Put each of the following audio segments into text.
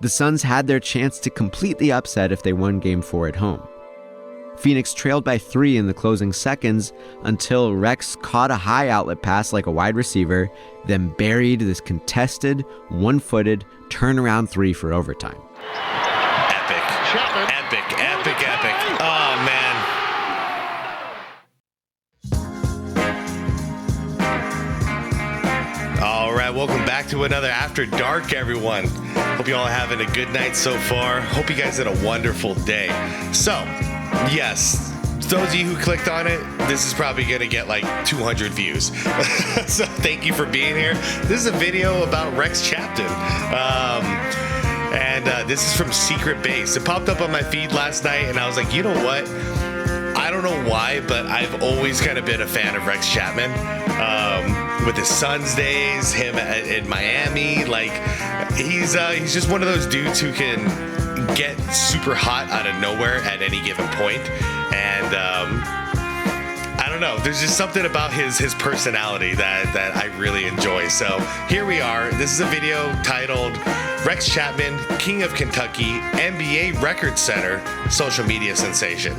The Suns had their chance to complete the upset if they won Game 4 at home. Phoenix trailed by 3 in the closing seconds until Rex caught a high outlet pass like a wide receiver, then buried this contested, one-footed turnaround 3 for overtime. Epic. Epic, epic, epic. Oh, man. All right, welcome back to another After Dark, everyone. Hope you all having a good night so far. Hope you guys had a wonderful day. So, yes, those of you who clicked on it, this is probably going to get like 200 views. So thank you for being here. This is a video about Rex Chapman. And this is from Secret Base. It popped up on my feed last night, and I was like, you know what? I don't know why, but I've always kind of been a fan of Rex Chapman. With his Suns days, him in Miami, like he's just one of those dudes who can get super hot out of nowhere at any given point. And I don't know, there's just something about his personality that I really enjoy. So here we are. This is a video titled Rex Chapman, King of Kentucky, NBA Record Setter, Social Media Sensation.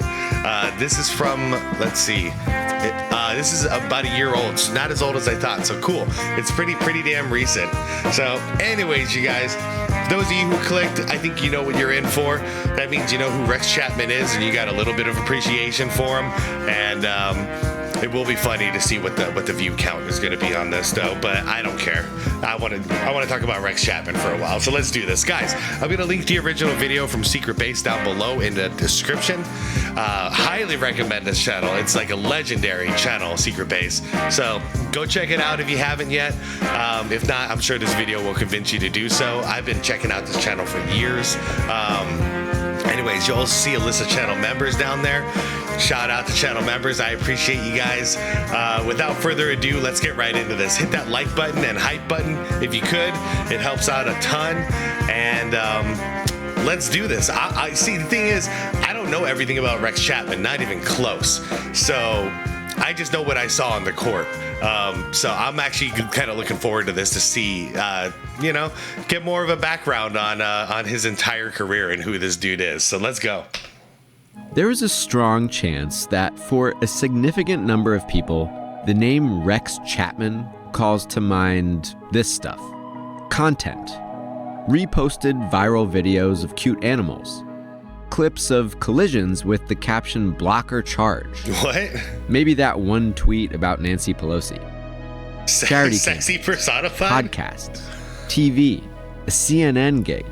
This is from, let's see, this is about a year old. It's not as old as I thought, so cool. It's pretty damn recent. So anyways, you guys, those of you who clicked, I think you know what you're in for. That means you know who Rex Chapman is, and you got a little bit of appreciation for him. And it will be funny to see what the view count is going to be on this, though. But I don't care. I want to talk about Rex Chapman for a while. So let's do this, guys. I'm going to link the original video from Secret Base down below in the description. Highly recommend this channel. It's like a legendary channel, Secret Base. So go check it out if you haven't yet. If not, I'm sure this video will convince you to do so. I've been checking out this channel for years. Anyways, you'll see a list of channel members down there. Shout out to channel members. I appreciate you guys. Without further ado, let's get right into this. Hit that like button and hype button if you could. It helps out a ton. And let's do this. I see, the thing is, I don't know everything about Rex Chapman, not even close. So I just know what I saw on the court. So I'm actually kind of looking forward to this to see, get more of a background on his entire career and who this dude is. So let's go. There is a strong chance that for a significant number of people, the name Rex Chapman calls to mind this stuff. Content. Reposted viral videos of cute animals. Clips of collisions with the caption "blocker charge." What? Maybe that one tweet about Nancy Pelosi. Charity sexy personified? Podcasts. TV. A CNN gig.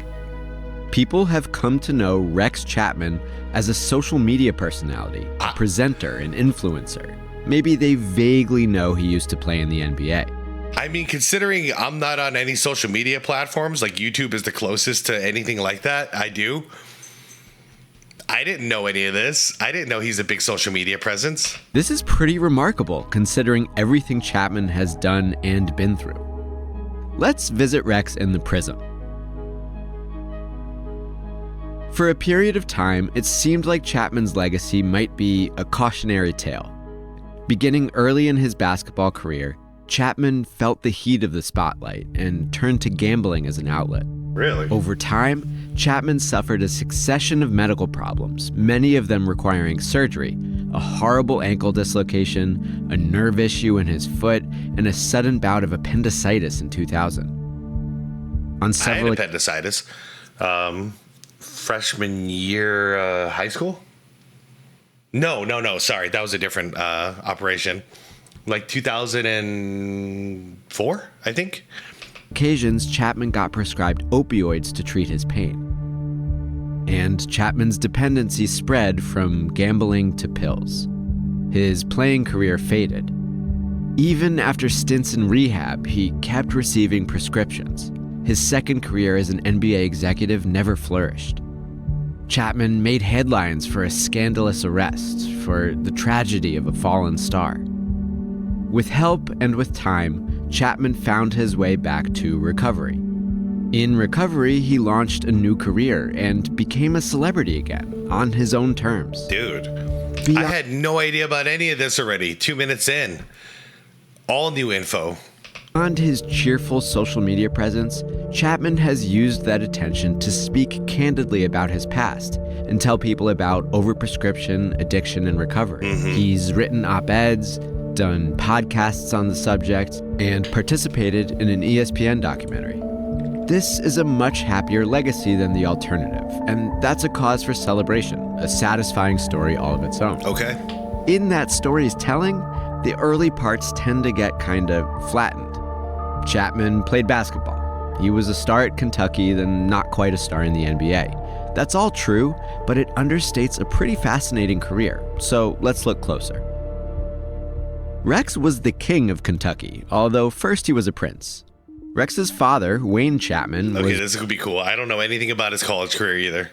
People have come to know Rex Chapman as a social media personality, a presenter, an influencer. Maybe they vaguely know he used to play in the NBA. I mean, considering I'm not on any social media platforms, like YouTube is the closest to anything like that, I do. I didn't know any of this. I didn't know he's a big social media presence. This is pretty remarkable considering everything Chapman has done and been through. Let's visit Rex in the prison. For a period of time, it seemed like Chapman's legacy might be a cautionary tale. Beginning early in his basketball career, Chapman felt the heat of the spotlight and turned to gambling as an outlet. Really? Over time, Chapman suffered a succession of medical problems, many of them requiring surgery, a horrible ankle dislocation, a nerve issue in his foot, and a sudden bout of appendicitis in 2000. On several I had appendicitis. Freshman year high school? No. Sorry, that was a different operation. Like 2004, I think. Occasions, Chapman got prescribed opioids to treat his pain. And Chapman's dependency spread from gambling to pills. His playing career faded. Even after stints in rehab, he kept receiving prescriptions. His second career as an NBA executive never flourished. Chapman made headlines for a scandalous arrest, for the tragedy of a fallen star. With help and with time, Chapman found his way back to recovery. In recovery, he launched a new career and became a celebrity again, on his own terms. Dude, I had no idea about any of this already. 2 minutes in. All new info. Beyond his cheerful social media presence, Chapman has used that attention to speak candidly about his past and tell people about overprescription, addiction, and recovery. He's written op-eds, done podcasts on the subject, and participated in an ESPN documentary. This is a much happier legacy than the alternative, and that's a cause for celebration, a satisfying story all of its own. Okay. In that story's telling, the early parts tend to get kind of flattened. Chapman played basketball. He was a star at Kentucky, then not quite a star in the NBA. That's all true, but it understates a pretty fascinating career, so let's look closer. Rex was the king of Kentucky, although first he was a prince. Rex's father, Wayne Chapman, was... Okay, this could be cool. I don't know anything about his college career either.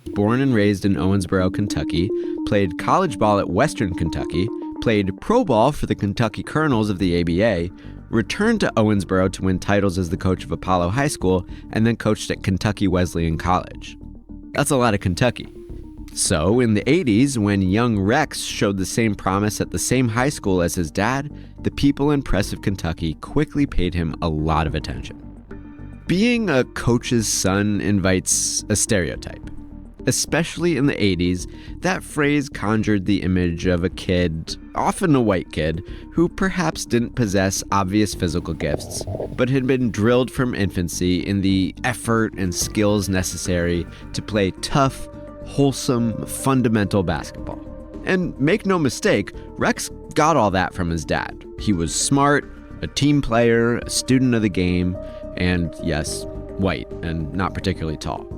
Born and raised in Owensboro, Kentucky, played college ball at Western Kentucky, played pro ball for the Kentucky Colonels of the ABA, returned to Owensboro to win titles as the coach of Apollo High School, and then coached at Kentucky Wesleyan College. That's a lot of Kentucky. So, in the 80s, when young Rex showed the same promise at the same high school as his dad, the people and press of Kentucky quickly paid him a lot of attention. Being a coach's son invites a stereotype. Especially in the 80s, that phrase conjured the image of a kid, often a white kid, who perhaps didn't possess obvious physical gifts, but had been drilled from infancy in the effort and skills necessary to play tough, wholesome, fundamental basketball. And make no mistake, Rex got all that from his dad. He was smart, a team player, a student of the game, and yes, white and not particularly tall.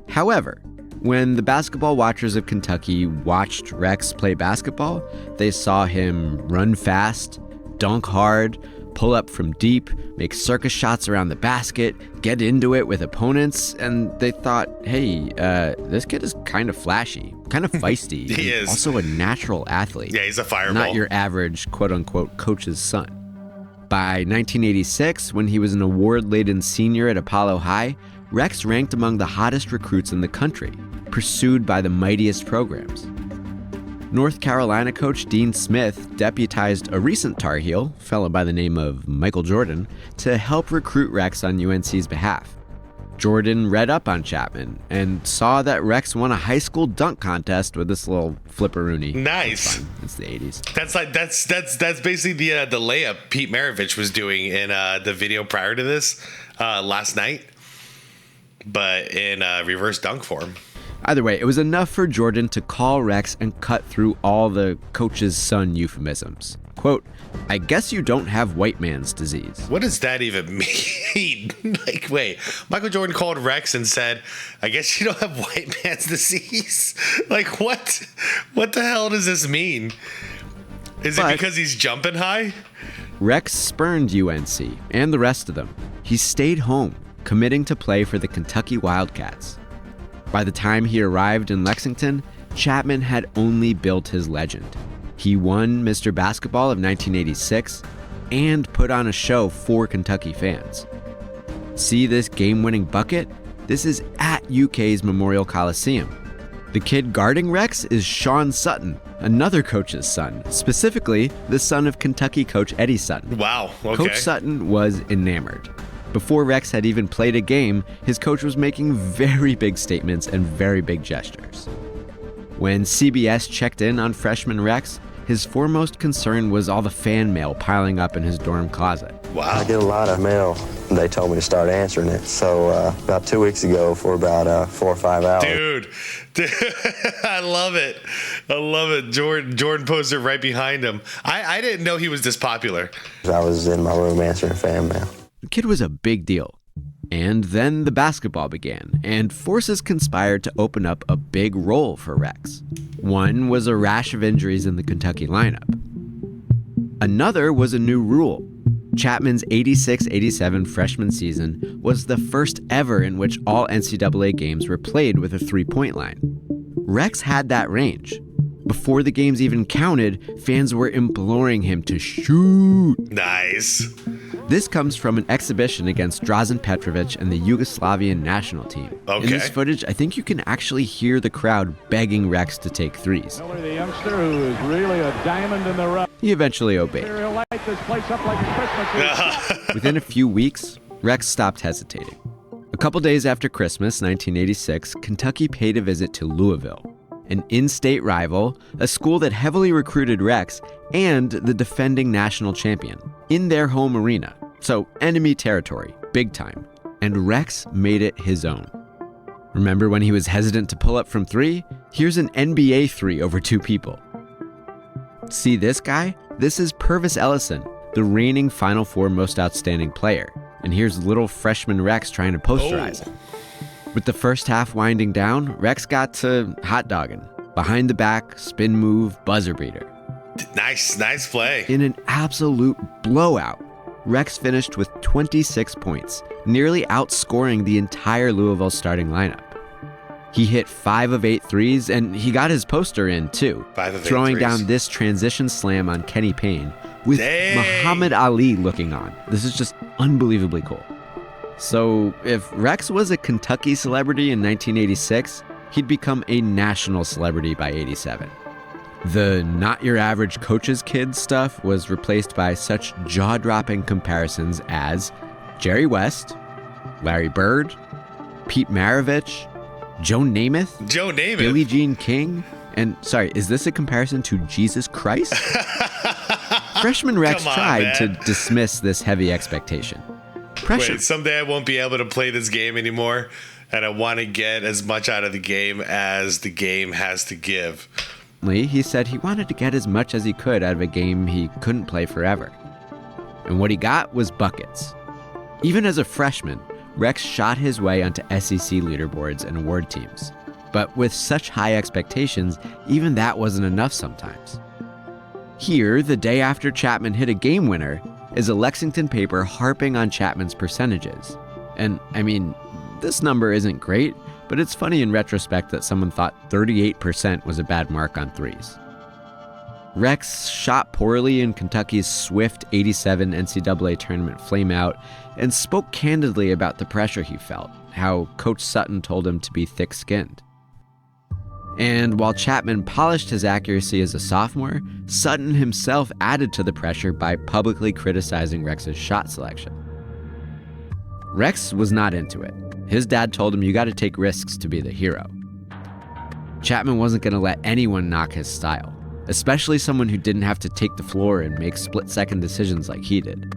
However, when the basketball watchers of Kentucky watched Rex play basketball, they saw him run fast, dunk hard, pull up from deep, make circus shots around the basket, get into it with opponents, and they thought, hey, this kid is kind of flashy, kind of feisty. He is. Also a natural athlete. Yeah, he's a fireball. Not your average quote-unquote coach's son. By 1986, when he was an award-laden senior at Apollo High, Rex ranked among the hottest recruits in the country, pursued by the mightiest programs. North Carolina coach Dean Smith deputized a recent Tar Heel, a fellow by the name of Michael Jordan, to help recruit Rex on UNC's behalf. Jordan read up on Chapman and saw that Rex won a high school dunk contest with this little flipperoonie. Nice. It's the 80s. That's basically the layup Pete Maravich was doing in the video prior to this last night, but in reverse dunk form. Either way, it was enough for Jordan to call Rex and cut through all the coach's son euphemisms. Quote, I guess you don't have white man's disease. What does that even mean? Like, wait, Michael Jordan called Rex and said, I guess you don't have white man's disease? Like, what? What the hell does this mean? Is it because he's jumping high? Rex spurned UNC and the rest of them. He stayed home, committing to play for the Kentucky Wildcats. By the time he arrived in Lexington, Chapman had only built his legend. He won Mr. Basketball of 1986 and put on a show for Kentucky fans. See this game-winning bucket? This is at UK's Memorial Coliseum. The kid guarding Rex is Sean Sutton, another coach's son, specifically the son of Kentucky coach Eddie Sutton. Wow, okay. Coach Sutton was enamored. Before Rex had even played a game, his coach was making very big statements and very big gestures. When CBS checked in on freshman Rex, his foremost concern was all the fan mail piling up in his dorm closet. Wow. I get a lot of mail. They told me to start answering it. So about 2 weeks ago, for about 4 or 5 hours. Dude, I love it. I love it. Jordan posted right behind him. I didn't know he was this popular. I was in my room answering fan mail. The kid was a big deal. And then the basketball began, and forces conspired to open up a big role for Rex. One was a rash of injuries in the Kentucky lineup. Another was a new rule. Chapman's 86-87 freshman season was the first ever in which all NCAA games were played with a three-point line. Rex had that range. Before the games even counted, fans were imploring him to shoot. Nice. This comes from an exhibition against Drazen Petrovic and the Yugoslavian national team. Okay. In this footage, I think you can actually hear the crowd begging Rex to take threes. Miller, the youngster who is really a diamond in the rough. he eventually obeyed. Within a few weeks, Rex stopped hesitating. A couple days after Christmas, 1986, Kentucky paid a visit to Louisville, an in-state rival, a school that heavily recruited Rex, and the defending national champion, in their home arena. So enemy territory, big time. And Rex made it his own. Remember when he was hesitant to pull up from 3? Here's an NBA 3 over 2 people. See this guy? This is Purvis Ellison, the reigning Final Four most outstanding player. And here's little freshman Rex trying to posterize it. With the first half winding down, Rex got to hot dogging. Behind the back, spin move, buzzer beater. Nice play. In an absolute blowout, Rex finished with 26 points, nearly outscoring the entire Louisville starting lineup. He hit 5 of 8 threes, and he got his poster in, too, throwing down this transition slam on Kenny Payne with Muhammad Ali looking on. This is just unbelievably cool. So if Rex was a Kentucky celebrity in 1986, he'd become a national celebrity by 87. The not your average coach's kid stuff was replaced by such jaw-dropping comparisons as Jerry West, Larry Bird, Pete Maravich, Joe Namath, Billie Jean King, and sorry, is this a comparison to Jesus Christ? Freshman Rex tried to dismiss this heavy expectation. Wait, someday I won't be able to play this game anymore, and I want to get as much out of the game as the game has to give. He said he wanted to get as much as he could out of a game he couldn't play forever. And what he got was buckets. Even as a freshman, Rex shot his way onto SEC leaderboards and award teams. But with such high expectations, even that wasn't enough sometimes. Here, the day after Chapman hit a game winner, is a Lexington paper harping on Chapman's percentages. And I mean, this number isn't great, but it's funny in retrospect that someone thought 38% was a bad mark on threes. Rex shot poorly in Kentucky's swift 87 NCAA tournament flameout and spoke candidly about the pressure he felt, how Coach Sutton told him to be thick-skinned. And while Chapman polished his accuracy as a sophomore, Sutton himself added to the pressure by publicly criticizing Rex's shot selection. Rex was not into it. His dad told him you got to take risks to be the hero. Chapman wasn't going to let anyone knock his style, especially someone who didn't have to take the floor and make split-second decisions like he did.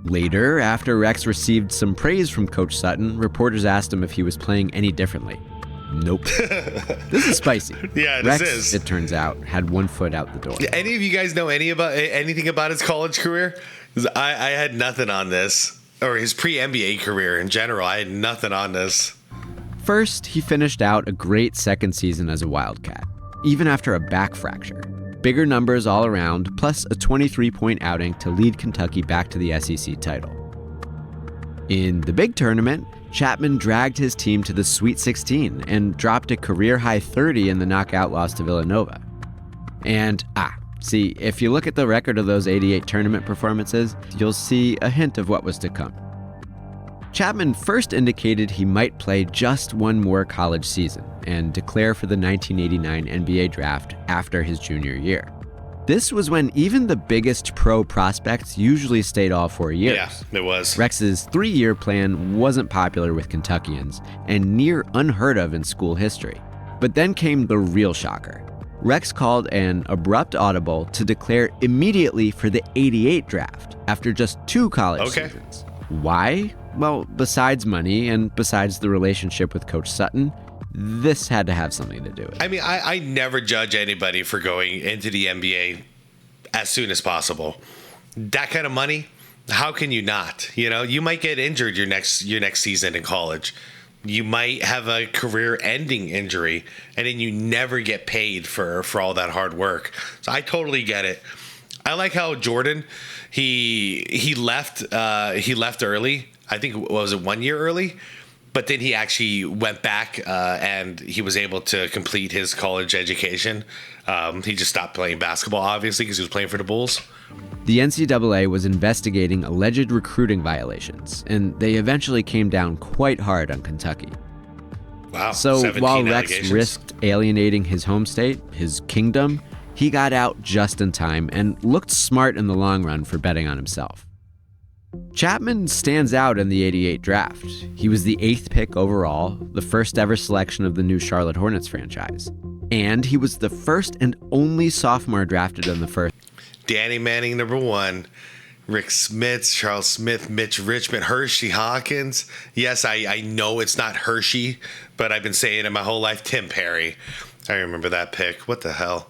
Later, after Rex received some praise from Coach Sutton, reporters asked him if he was playing any differently. Nope. This is spicy. Yeah, Rex, this is. It turns out, had one foot out the door. Any of you guys know anything about his college career? 'Cause I had nothing on this. Or his pre-NBA career in general. I had nothing on this. First, he finished out a great second season as a Wildcat, even after a back fracture. Bigger numbers all around, plus a 23-point outing to lead Kentucky back to the SEC title. In the big tournament, Chapman dragged his team to the Sweet 16 and dropped a career-high 30 in the knockout loss to Villanova. And, see, if you look at the record of those 88 tournament performances, you'll see a hint of what was to come. Chapman first indicated he might play just one more college season and declare for the 1989 NBA draft after his junior year. This was when even the biggest pro prospects usually stayed all 4 years. Yeah, it was. Rex's 3-year plan wasn't popular with Kentuckians and near unheard of in school history. But then came the real shocker. Rex called an abrupt audible to declare immediately for the 88 draft after just 2 college seasons. Why? Well, besides money and besides the relationship with Coach Sutton, this had to have something to do with it. I mean, I never judge anybody for going into the NBA as soon as possible. That kind of money, how can you not? You know, you might get injured your next season in college. You might have a career-ending injury, and then you never get paid for all that hard work. So I totally get it. I like how Jordan, he left early. I think, what was it, 1 year early? But then he actually went back and he was able to complete his college education. He just stopped playing basketball, obviously, because he was playing for the Bulls. The NCAA was investigating alleged recruiting violations, and they eventually came down quite hard on Kentucky. Wow. So while Rex risked alienating his home state, his kingdom, He got out just in time and looked smart in the long run for betting on himself. Chapman stands out in the '88 draft. He was the 8th pick overall, the first ever selection of the new Charlotte Hornets franchise. And he was the first and only sophomore drafted in the first. Danny Manning, number 1. Rick Smith, Charles Smith, Mitch Richmond, Hershey Hawkins. Yes, I know it's not Hershey, but I've been saying it my whole life. Tim Perry. I remember that pick. What the hell?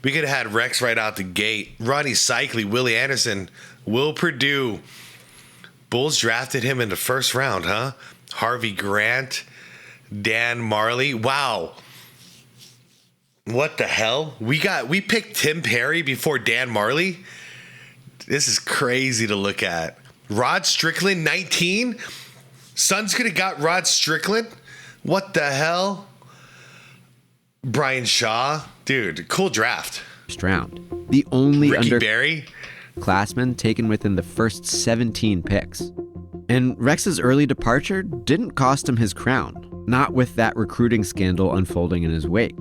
We could have had Rex right out the gate. Ronnie Cycling, Willie Anderson, Will Perdue. Bulls drafted him in the first round, huh? Harvey Grant, Dan Marley. Wow. What the hell? We picked Tim Perry before Dan Marley? This is crazy to look at. Rod Strickland, 19? Suns could have got Rod Strickland? What the hell? Brian Shaw? Dude, cool draft. First round. The only Ricky Berry? Underclassmen taken within the first 17 picks. And Rex's early departure didn't cost him his crown, not with that recruiting scandal unfolding in his wake.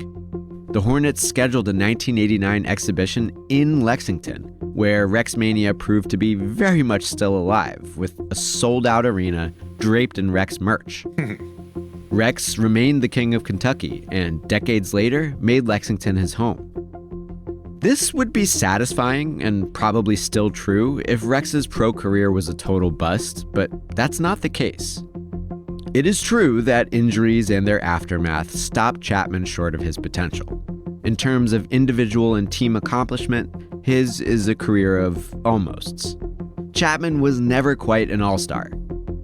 The Hornets scheduled a 1989 exhibition in Lexington, where Rexmania proved to be very much still alive, with a sold-out arena draped in Rex merch. Rex remained the king of Kentucky, and decades later, made Lexington his home. This would be satisfying and probably still true if Rex's pro career was a total bust, but that's not the case. It is true that injuries and their aftermath stopped Chapman short of his potential. In terms of individual and team accomplishment, his is a career of almosts. Chapman was never quite an all-star.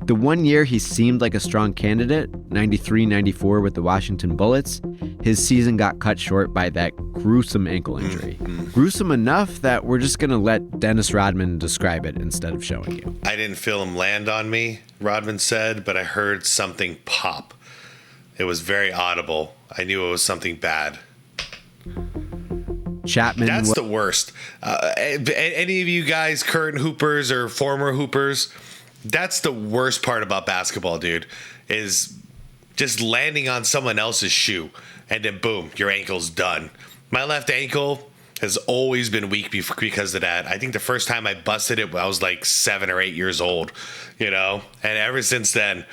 The one year he seemed like a strong candidate, 93-94 with the Washington Bullets, his season got cut short by that gruesome ankle injury. Gruesome enough that we're just going to let Dennis Rodman describe it instead of showing you. I didn't feel him land on me, Rodman said, but I heard something pop. It was very audible. I knew it was something bad. Chapman. That's the worst. Any of you guys, current hoopers or former hoopers, that's the worst part about basketball, dude, is just landing on someone else's shoe and then boom, your ankle's done. My left ankle has always been weak because of that. I think the first time I busted it, I was like 7 or 8 years old, you know? And ever since then,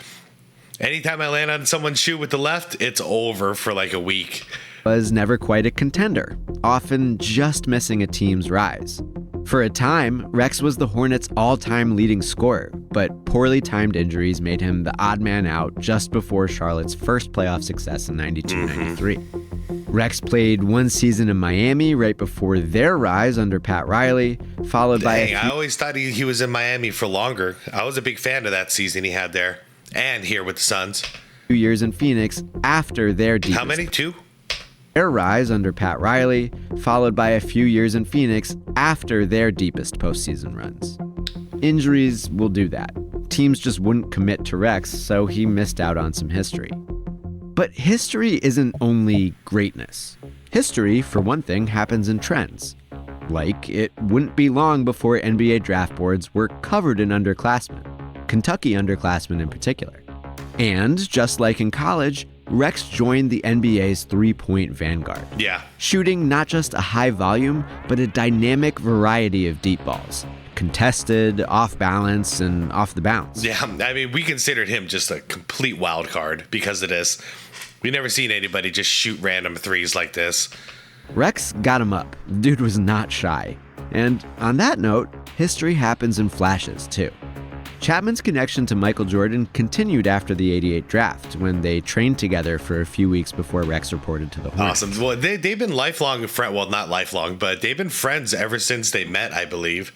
anytime I land on someone's shoe with the left, it's over for like a week. Was never quite a contender, often just missing a team's rise. For a time, Rex was the Hornets' all-time leading scorer, but poorly timed injuries made him the odd man out just before Charlotte's first playoff success in 92-93. Rex played one season in Miami right before their rise under Pat Riley, followed by I always thought he was in Miami for longer. I was a big fan of that season he had there, and here with the Suns. 2 years in Phoenix after their deepest. How many? 2? Their rise under Pat Riley, followed by a few years in Phoenix after their deepest postseason runs. Injuries will do that. Teams just wouldn't commit to Rex, so he missed out on some history. But history isn't only greatness. History, for one thing, happens in trends. Like, it wouldn't be long before NBA draft boards were covered in underclassmen, Kentucky underclassmen in particular. And, just like in college, Rex joined the NBA's three-point vanguard. Yeah. Shooting not just a high volume, but a dynamic variety of deep balls. Contested, off balance, and off the bounce. Yeah, I mean, we considered him just a complete wild card because of this. We've never seen anybody just shoot random threes like this. Rex got him up. The dude was not shy. And on that note, history happens in flashes, too. Chapman's connection to Michael Jordan continued after the '88 draft, when they trained together for a few weeks before Rex reported to the Hornets. Awesome. Well, they've been lifelong friends. Well, not lifelong, but they've been friends ever since they met, I believe.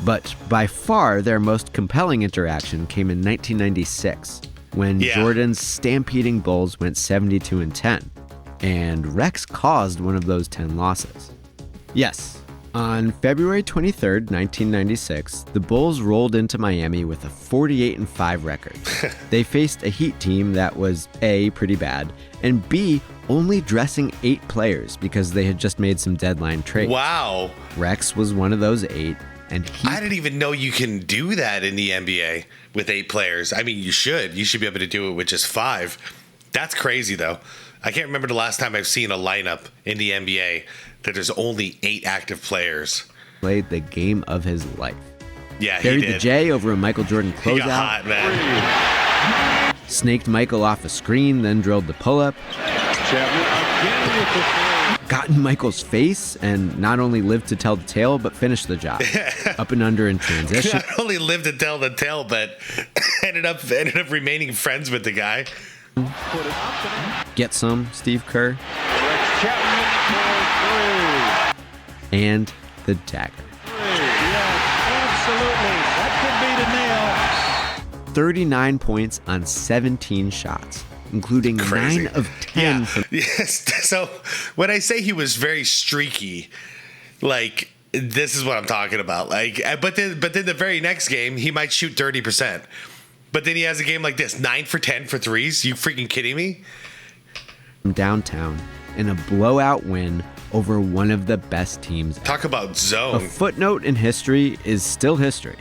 But by far, their most compelling interaction came in 1996, when Jordan's stampeding Bulls went 72-10, and Rex caused one of those 10 losses. Yes. On February 23, 1996, the Bulls rolled into Miami with a 48-5 record. They faced a Heat team that was A, pretty bad, and B, only dressing 8 players because they had just made some deadline trades. Wow. Rex was one of those 8, and I didn't even know you can do that in the NBA with 8 players. I mean, you should. You should be able to do it with just 5. That's crazy, though. I can't remember the last time I've seen a lineup in the NBA that there's only 8 active players. Played the game of his life. Yeah, Buried he did. the J over a Michael Jordan closeout. He got hot, man. Snaked Michael off a screen, then drilled the pull-up. Got in Michael's face and not only lived to tell the tale, but finished the job. Up and under in transition. Not only lived to tell the tale, but ended up remaining friends with the guy. Get some, Steve Kerr. Rex Chapman for 3. And the dagger. Yes, absolutely. That could be the nail. 39 points on 17 shots, including Crazy. 9 of 10 Yeah. from Yes. So when I say he was very streaky, like, this is what I'm talking about. Like, but then the very next game, he might shoot 30%. But then he has a game like this, 9 for 10 for threes. You freaking kidding me? downtown in a blowout win over one of the best teams. Talk about A zone. footnote in history is still history.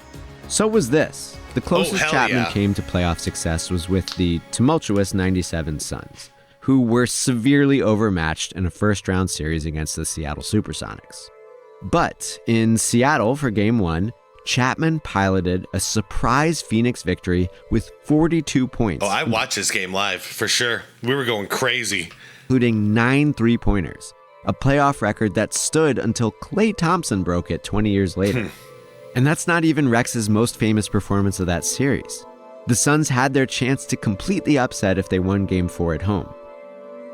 So was this. The closest hell Chapman yeah. came to playoff success was with the tumultuous 97 Suns, who were severely overmatched in a first-round series against the Seattle Supersonics. But in Seattle for Game 1, Chapman piloted a surprise Phoenix victory with 42 points. Oh, I watched this game live, for sure. We were going crazy. Including 9 three-pointers, a playoff record that stood until Klay Thompson broke it 20 years later. And that's not even Rex's most famous performance of that series. The Suns had their chance to completely upset if they won Game 4 at home.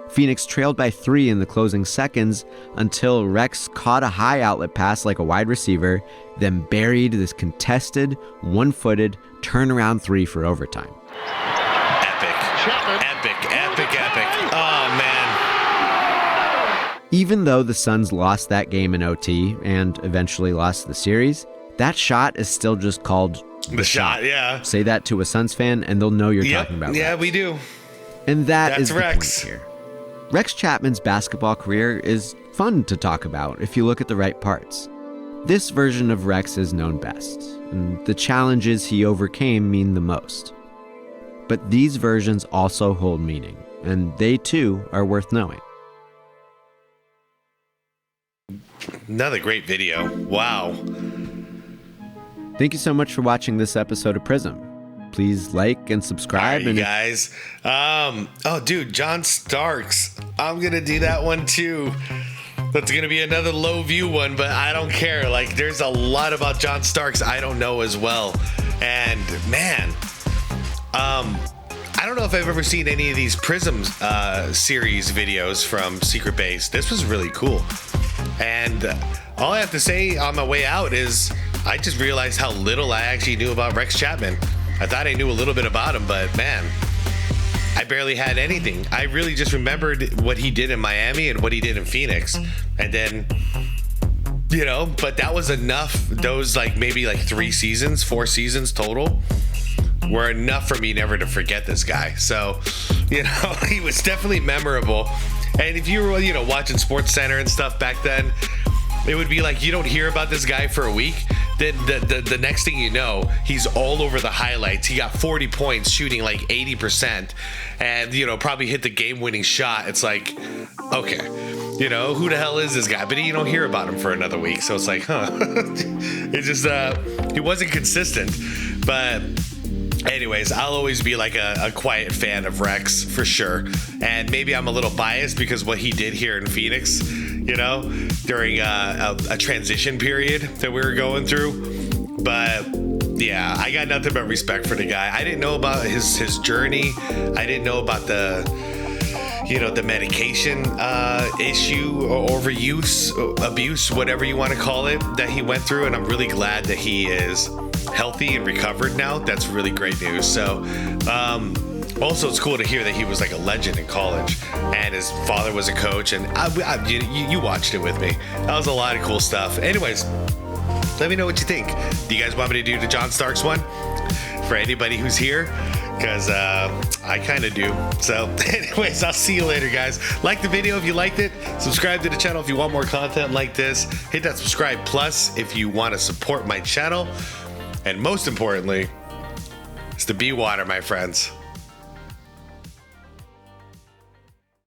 Phoenix trailed by 3 in the closing seconds until Rex caught a high outlet pass like a wide receiver, then buried this contested, one-footed turnaround 3 for overtime. Epic. Epic. Oh, man. Even though the Suns lost that game in OT and eventually lost the series, that shot is still just called The shot, yeah. Say that to a Suns fan and they'll know you're talking about Yeah, Rex. we do. And That's is the Rex. point here. Rex Chapman's basketball career is fun to talk about if you look at the right parts. This version of Rex is known best, and the challenges he overcame mean the most. But these versions also hold meaning, and they too are worth knowing. Another great video. Wow. Thank you so much for watching this episode of Prism. Please like and subscribe. All right, And you guys. Oh, dude, John Starks. I'm going to do that one too. That's going to be another low view one, but I don't care. Like, there's a lot about John Starks I don't know as well. And, man, I don't know if I've ever seen any of these Prism series videos from Secret Base. This was really cool. And all I have to say on my way out is I just realized how little I actually knew about Rex Chapman. I thought I knew a little bit about him, but man, I barely had anything. I really just remembered what he did in Miami and what he did in Phoenix. And then, you know, but that was enough. Those maybe 3 seasons, 4 seasons total were enough for me never to forget this guy. So, you know, he was definitely memorable. And if you were, watching Sports Center and stuff back then, it would be like you don't hear about this guy for a week. Then the next thing you know, he's all over the highlights. He got 40 points, shooting like 80%, and probably hit the game-winning shot. It's like, okay, who the hell is this guy? But you don't hear about him for another week, so it's like, huh? It just he wasn't consistent. But anyways, I'll always be like a quiet fan of Rex for sure. And maybe I'm a little biased because what he did here in Phoenix, during a transition period that we were going through. But yeah, I got nothing but respect for the guy. I didn't know about his journey. I didn't know about the medication issue or overuse, abuse, whatever you want to call it, that he went through. And I'm really glad that he is healthy and recovered now. That's really great news. So also it's cool to hear that he was like a legend in college and his father was a coach, and you watched it with me. That was a lot of cool stuff. Anyways, let me know what you think. Do you guys want me to do the John Starks one for anybody who's here? Because I kind of do. So anyways, I'll see you later, guys. Like the video if you liked it. Subscribe to the channel if you want more content like this. Hit that subscribe plus if you want to support my channel. And most importantly, it's the bee water, my friends.